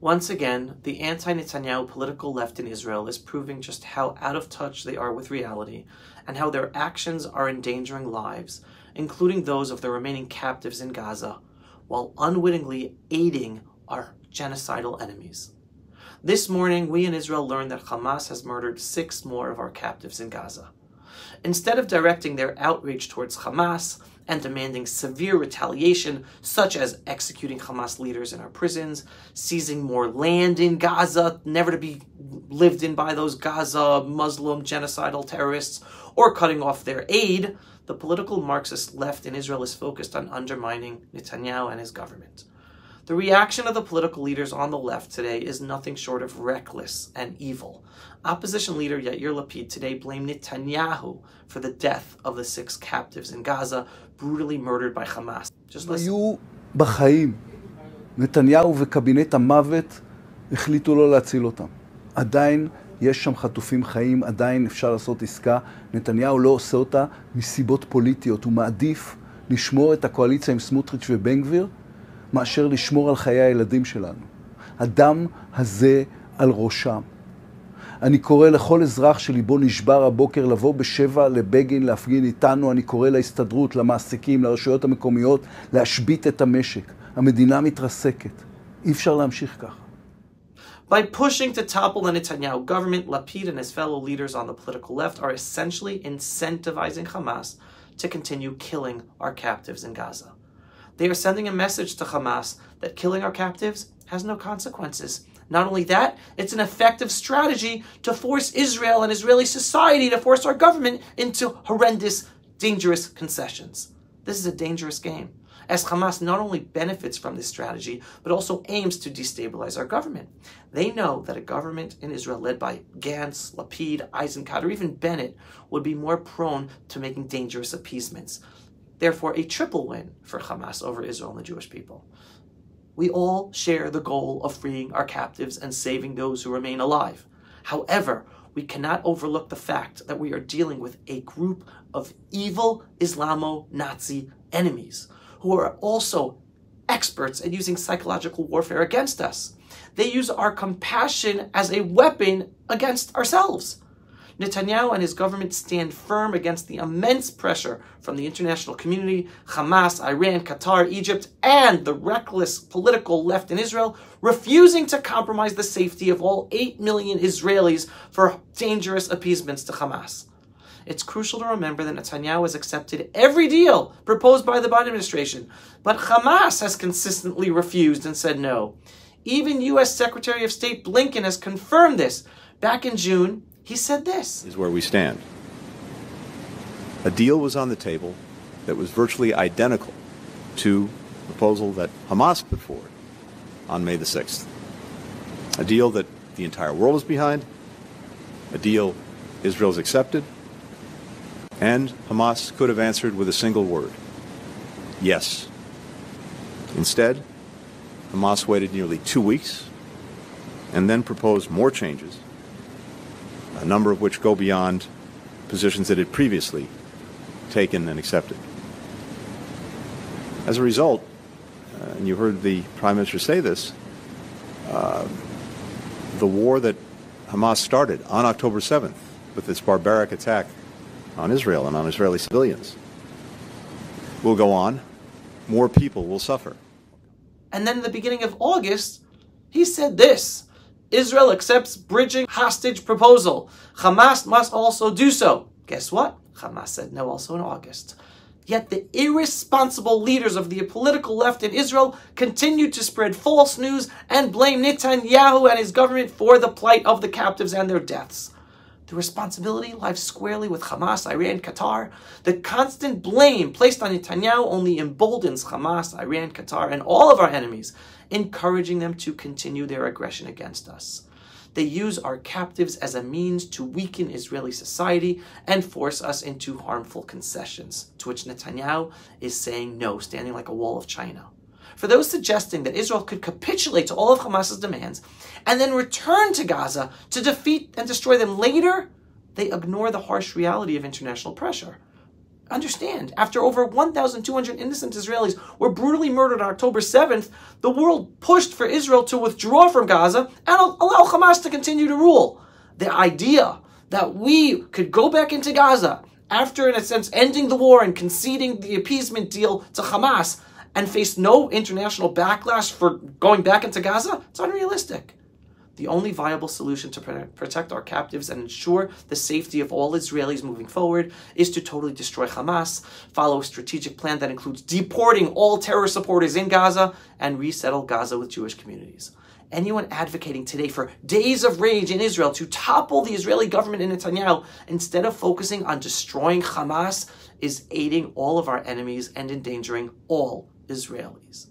Once again, the anti-Netanyahu political left in Israel is proving just how out of touch they are with reality and how their actions are endangering lives, including those of the remaining captives in Gaza, while unwittingly aiding our genocidal enemies. This morning, we in Israel learned that Hamas has murdered 6 more of our captives in Gaza. Instead of directing their outrage towards Hamas and demanding severe retaliation, such as executing Hamas leaders in our prisons, seizing more land in Gaza, never to be lived in by those Gaza Muslim genocidal terrorists, or cutting off their aid, the political Marxist left in Israel is focused on undermining Netanyahu and his government. The reaction of the political leaders on the left today is nothing short of reckless and evil. Opposition leader Yair Lapid today blamed Netanyahu for the death of the 6 captives in Gaza, brutally murdered by Hamas. Just listen. היו בחיים. נתניהו וקבינט המוות החליטו לא להציל אותם. עדיין יש שם חטופים חיים, עדיין אפשר לעשות עסקה. נתניהו לא עושה אותה מסיבות פוליטיות. הוא מעדיף לשמור את הקואליציה עם סמוטריץ' ובן גביר, מאשר לשמור על חיי הילדים שלנו. הדם הזה על ראשם. אני קורא לכל אזרח שליבו נשבר הבוקר לבוא ב7 לבגין להפגין איתנו. אני קורא להסתדרות, למעסיקים, לרשויות המקומיות, להשבית את המשק. המדינה מתרסקת. אי אפשר להמשיך ככה. By pushing to topple the Netanyahu government, Lapid and his fellow leaders on the political left are essentially incentivizing Hamas to continue killing our captives in Gaza. They are sending a message to Hamas that killing our captives has no consequences. Not only that, it's an effective strategy to force Israel and Israeli society to force our government into horrendous, dangerous concessions. This is a dangerous game, as Hamas not only benefits from this strategy, but also aims to destabilize our government. They know that a government in Israel led by Gantz, Lapid, Eisenkot, or even Bennett would be more prone to making dangerous appeasements. Therefore, a triple win for Hamas over Israel and the Jewish people. We all share the goal of freeing our captives and saving those who remain alive. However, we cannot overlook the fact that we are dealing with a group of evil Islamo-Nazi enemies who are also experts at using psychological warfare against us. They use our compassion as a weapon against ourselves. Netanyahu and his government stand firm against the immense pressure from the international community, Hamas, Iran, Qatar, Egypt, and the reckless political left in Israel, refusing to compromise the safety of all 8 million Israelis for dangerous appeasements to Hamas. It's crucial to remember that Netanyahu has accepted every deal proposed by the Biden administration, but Hamas has consistently refused and said no. Even U.S. Secretary of State Blinken has confirmed this. Back in June, he said this. Is where we stand. A deal was on the table that was virtually identical to the proposal that Hamas put forward on May the 6th. A deal that the entire world is behind, a deal Israel's accepted, and Hamas could have answered with a single word: yes. Instead, Hamas waited nearly 2 weeks and then proposed more changes, a number of which go beyond positions that it previously taken and accepted. As a result, and you heard the Prime Minister say this, the war that Hamas started on October 7th with its barbaric attack on Israel and on Israeli civilians will go on. More people will suffer. And then at the beginning of August, he said this: Israel accepts bridging hostage proposal. Hamas must also do so. Guess what? Hamas said no also in August. Yet the irresponsible leaders of the political left in Israel continue to spread false news and blame Netanyahu and his government for the plight of the captives and their deaths. The responsibility lies squarely with Hamas, Iran, Qatar. The constant blame placed on Netanyahu only emboldens Hamas, Iran, Qatar, and all of our enemies, encouraging them to continue their aggression against us. They use our captives as a means to weaken Israeli society and force us into harmful concessions, to which Netanyahu is saying no, standing like a wall of China. For those suggesting that Israel could capitulate to all of Hamas's demands and then return to Gaza to defeat and destroy them later, they ignore the harsh reality of international pressure. Understand, after over 1,200 innocent Israelis were brutally murdered on October 7th, the world pushed for Israel to withdraw from Gaza and allow Hamas to continue to rule. The idea that we could go back into Gaza after, in a sense, ending the war and conceding the appeasement deal to Hamas and face no international backlash for going back into Gaza, it's unrealistic. The only viable solution to protect our captives and ensure the safety of all Israelis moving forward is to totally destroy Hamas, follow a strategic plan that includes deporting all terror supporters in Gaza, and resettle Gaza with Jewish communities. Anyone advocating today for days of rage in Israel to topple the Israeli government and Netanyahu instead of focusing on destroying Hamas is aiding all of our enemies and endangering all Israelis.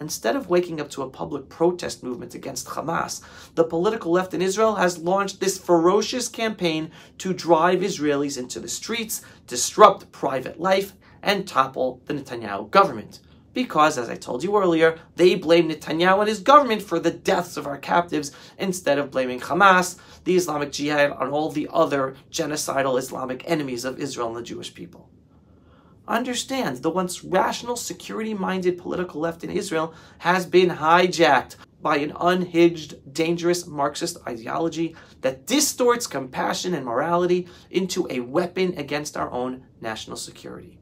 Instead of waking up to a public protest movement against Hamas, the political left in Israel has launched this ferocious campaign to drive Israelis into the streets, disrupt private life, and topple the Netanyahu government. Because, as I told you earlier, they blame Netanyahu and his government for the deaths of our captives instead of blaming Hamas, the Islamic Jihad, and all the other genocidal Islamic enemies of Israel and the Jewish people. Understand, the once rational, security-minded political left in Israel has been hijacked by an unhinged, dangerous Marxist ideology that distorts compassion and morality into a weapon against our own national security.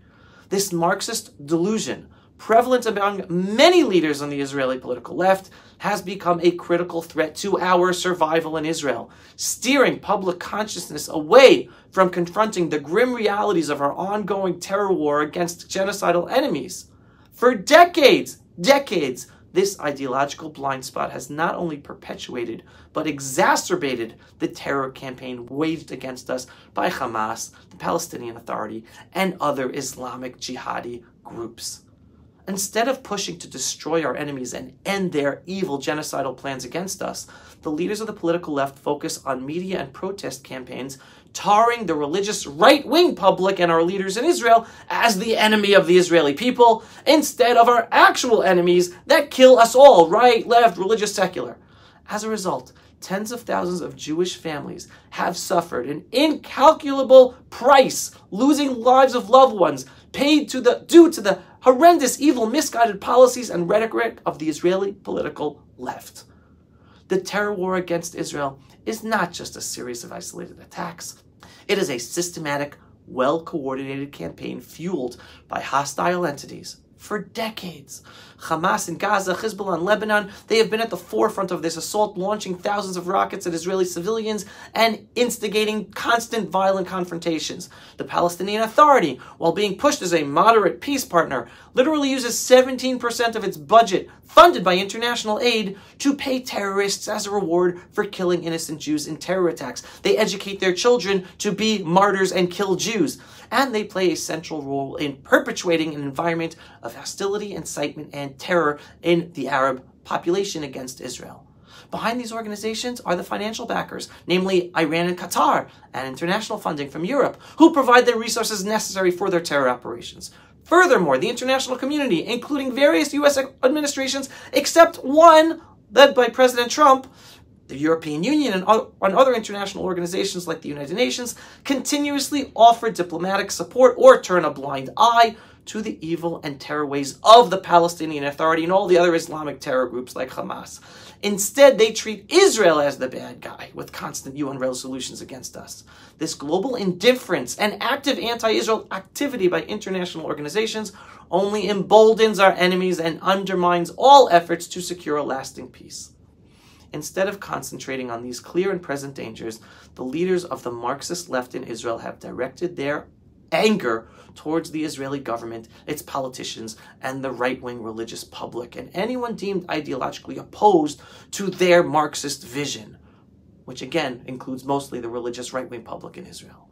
This Marxist delusion, prevalent among many leaders on the Israeli political left, has become a critical threat to our survival in Israel, steering public consciousness away from confronting the grim realities of our ongoing terror war against genocidal enemies. For decades, this ideological blind spot has not only perpetuated, but exacerbated the terror campaign waged against us by Hamas, the Palestinian Authority, and other Islamic jihadi groups. Instead of pushing to destroy our enemies and end their evil genocidal plans against us, the leaders of the political left focus on media and protest campaigns tarring the religious right-wing public and our leaders in Israel as the enemy of the Israeli people, instead of our actual enemies that kill us all, right, left, religious, secular. As a result, tens of thousands of Jewish families have suffered an incalculable price, losing lives of loved ones due to the horrendous, evil, misguided policies and rhetoric of the Israeli political left. The terror war against Israel is not just a series of isolated attacks. It is a systematic, well-coordinated campaign fueled by hostile entities for decades. Hamas in Gaza, Hezbollah in Lebanon, they have been at the forefront of this assault, launching thousands of rockets at Israeli civilians and instigating constant violent confrontations. The Palestinian Authority, while being pushed as a moderate peace partner, literally uses 17% of its budget, funded by international aid, to pay terrorists as a reward for killing innocent Jews in terror attacks. They educate their children to be martyrs and kill Jews. And they play a central role in perpetuating an environment of hostility, incitement, and terror in the Arab population against Israel. Behind these organizations are the financial backers, namely Iran and Qatar, and international funding from Europe, who provide the resources necessary for their terror operations. Furthermore, the international community, including various U.S. administrations, except one led by President Trump, the European Union and other international organizations like the United Nations, continuously offer diplomatic support or turn a blind eye to the evil and terror ways of the Palestinian Authority and all the other Islamic terror groups like Hamas. Instead, they treat Israel as the bad guy with constant UN resolutions against us. This global indifference and active anti-Israel activity by international organizations only emboldens our enemies and undermines all efforts to secure a lasting peace. Instead of concentrating on these clear and present dangers, the leaders of the Marxist left in Israel have directed their anger towards the Israeli government, its politicians, and the right-wing religious public, and anyone deemed ideologically opposed to their Marxist vision, which again includes mostly the religious right-wing public in Israel.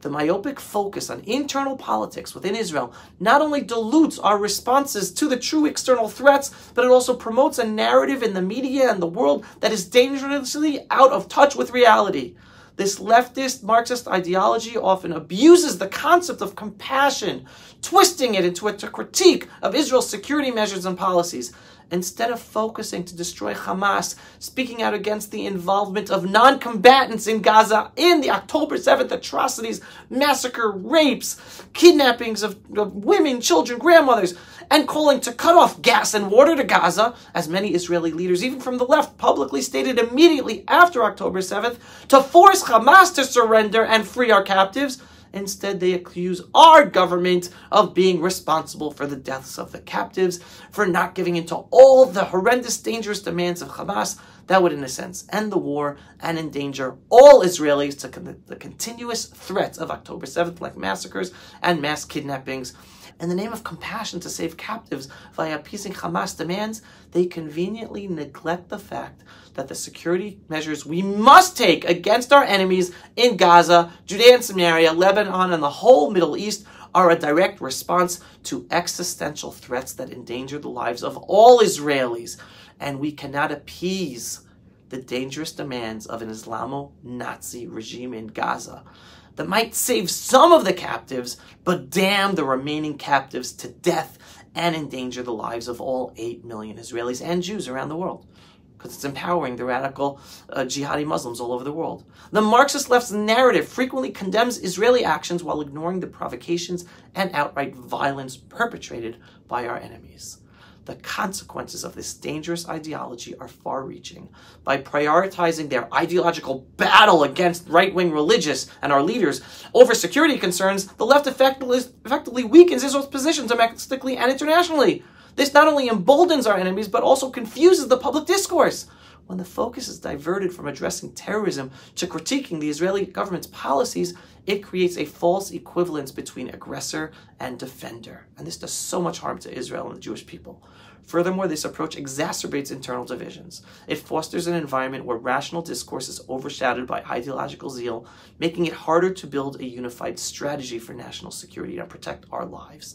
The myopic focus on internal politics within Israel not only dilutes our responses to the true external threats, but it also promotes a narrative in the media and the world that is dangerously out of touch with reality. This leftist Marxist ideology often abuses the concept of compassion, twisting it into a critique of Israel's security measures and policies. Instead of focusing to destroy Hamas, speaking out against the involvement of non-combatants in Gaza in the October 7th atrocities, massacre, rapes, kidnappings of women, children, grandmothers, and calling to cut off gas and water to Gaza, as many Israeli leaders, even from the left, publicly stated immediately after October 7th, to force Hamas to surrender and free our captives. Instead, they accuse our government of being responsible for the deaths of the captives, for not giving in to all the horrendous, dangerous demands of Hamas that would, in a sense, end the war and endanger all Israelis to the continuous threats of October 7th, like massacres and mass kidnappings. In the name of compassion to save captives via appeasing Hamas demands, they conveniently neglect the fact that the security measures we must take against our enemies in Gaza, Judea and Samaria, Lebanon, and the whole Middle East are a direct response to existential threats that endanger the lives of all Israelis, and we cannot appease the dangerous demands of an Islamo-Nazi regime in Gaza that might save some of the captives, but damn the remaining captives to death and endanger the lives of all 8 million Israelis and Jews around the world, because it's empowering the radical jihadi Muslims all over the world. The Marxist left's narrative frequently condemns Israeli actions while ignoring the provocations and outright violence perpetrated by our enemies. The consequences of this dangerous ideology are far-reaching. By prioritizing their ideological battle against right-wing religious and our leaders over security concerns, the left effectively weakens Israel's position domestically and internationally. This not only emboldens our enemies, but also confuses the public discourse. When the focus is diverted from addressing terrorism to critiquing the Israeli government's policies, it creates a false equivalence between aggressor and defender. And this does so much harm to Israel and the Jewish people. Furthermore, this approach exacerbates internal divisions. It fosters an environment where rational discourse is overshadowed by ideological zeal, making it harder to build a unified strategy for national security and protect our lives.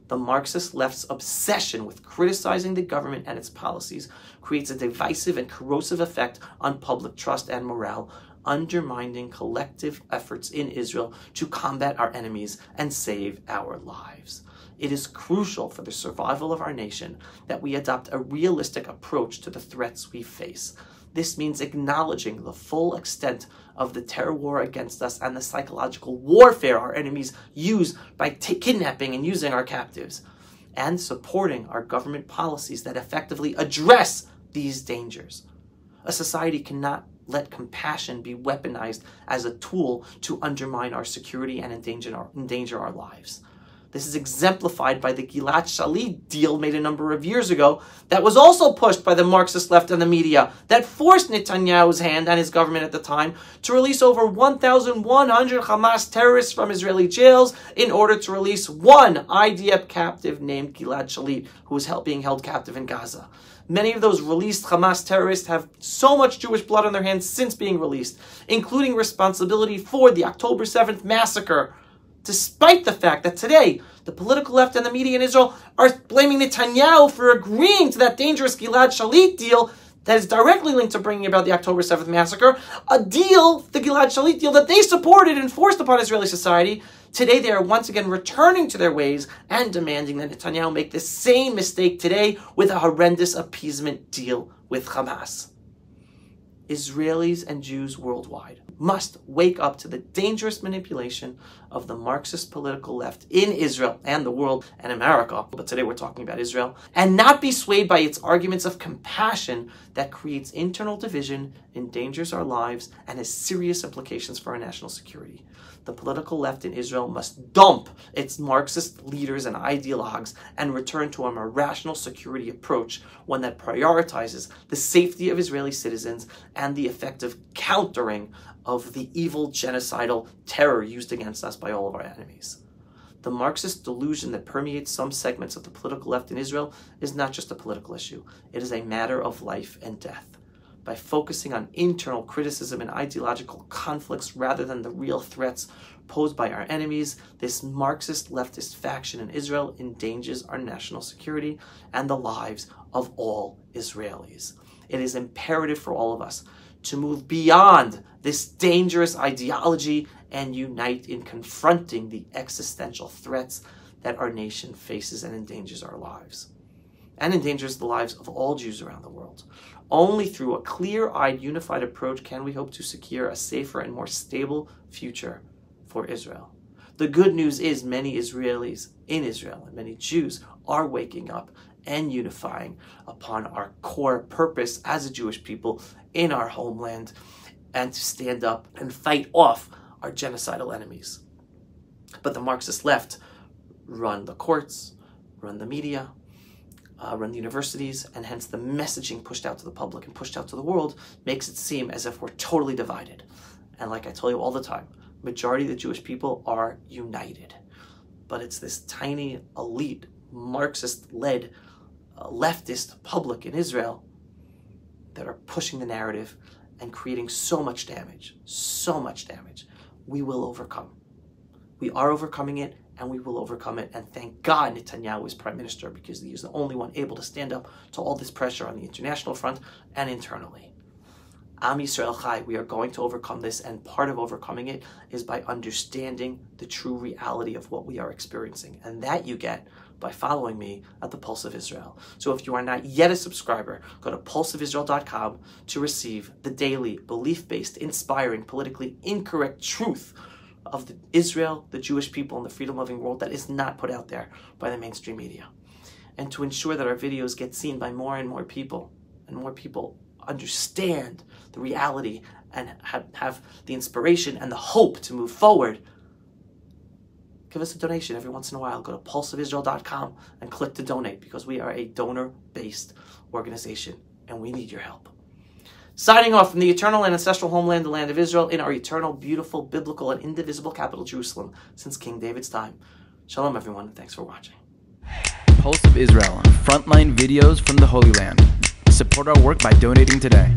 The Marxist left's obsession with criticizing the government and its policies creates a divisive and corrosive effect on public trust and morale, undermining collective efforts in Israel to combat our enemies and save our lives. It is crucial for the survival of our nation that we adopt a realistic approach to the threats we face. This means acknowledging the full extent of the terror war against us and the psychological warfare our enemies use by kidnapping and using our captives, and supporting our government policies that effectively address these dangers. A society cannot let compassion be weaponized as a tool to undermine our security and endanger our lives. This is exemplified by the Gilad Shalit deal made a number of years ago that was also pushed by the Marxist left and the media that forced Netanyahu's hand and his government at the time to release over 1,100 Hamas terrorists from Israeli jails in order to release one IDF captive named Gilad Shalit, who was being held captive in Gaza. Many of those released Hamas terrorists have so much Jewish blood on their hands since being released, including responsibility for the October 7th massacre, despite the fact that today, the political left and the media in Israel are blaming Netanyahu for agreeing to that dangerous Gilad Shalit deal that is directly linked to bringing about the October 7th massacre, a deal, the Gilad Shalit deal, that they supported and forced upon Israeli society. Today, they are once again returning to their ways and demanding that Netanyahu make the same mistake today with a horrendous appeasement deal with Hamas. Israelis and Jews worldwide must wake up to the dangerous manipulation of the Marxist political left in Israel and the world and America, but today we're talking about Israel, and not be swayed by its arguments of compassion that creates internal division, endangers our lives, and has serious implications for our national security. The political left in Israel must dump its Marxist leaders and ideologues and return to a more rational security approach, one that prioritizes the safety of Israeli citizens and the effective countering of the evil genocidal terror used against us by all of our enemies. The Marxist delusion that permeates some segments of the political left in Israel is not just a political issue. It is a matter of life and death. By focusing on internal criticism and ideological conflicts rather than the real threats posed by our enemies, this Marxist leftist faction in Israel endangers our national security and the lives of all Israelis. It is imperative for all of us to move beyond this dangerous ideology and unite in confronting the existential threats that our nation faces and endangers our lives. and endangers the lives of all Jews around the world. Only through a clear-eyed, unified approach can we hope to secure a safer and more stable future for Israel. The good news is many Israelis in Israel and many Jews are waking up and unifying upon our core purpose as a Jewish people in our homeland, and to stand up and fight off our genocidal enemies. But the Marxist left run the courts, run the media, run the universities, and hence the messaging pushed out to the public and pushed out to the world makes it seem as if we're totally divided. And like I tell you all the time, majority of the Jewish people are united. But it's this tiny, elite, Marxist-led, leftist public in Israel that are pushing the narrative and creating so much damage, so much damage. We will overcome. We are overcoming it, and we will overcome it. And thank God Netanyahu is prime minister, because he is the only one able to stand up to all this pressure on the international front and internally. Am Yisrael Chai, we are going to overcome this, and part of overcoming it is by understanding the true reality of what we are experiencing. And that you get by following me at the Pulse of Israel. So if you are not yet a subscriber, go to pulseofisrael.com to receive the daily, belief-based, inspiring, politically incorrect truth of Israel, the Jewish people, and the freedom-loving world that is not put out there by the mainstream media. And to ensure that our videos get seen by more and more people, and more people understand the reality and have the inspiration and the hope to move forward, give us a donation every once in a while. Go to pulseofisrael.com and click to donate, because we are a donor-based organization and we need your help. Signing off from the eternal and ancestral homeland, the land of Israel, in our eternal, beautiful, biblical, and indivisible capital, Jerusalem, since King David's time. Shalom, everyone, and thanks for watching. Pulse of Israel, frontline videos from the Holy Land. Support our work by donating today.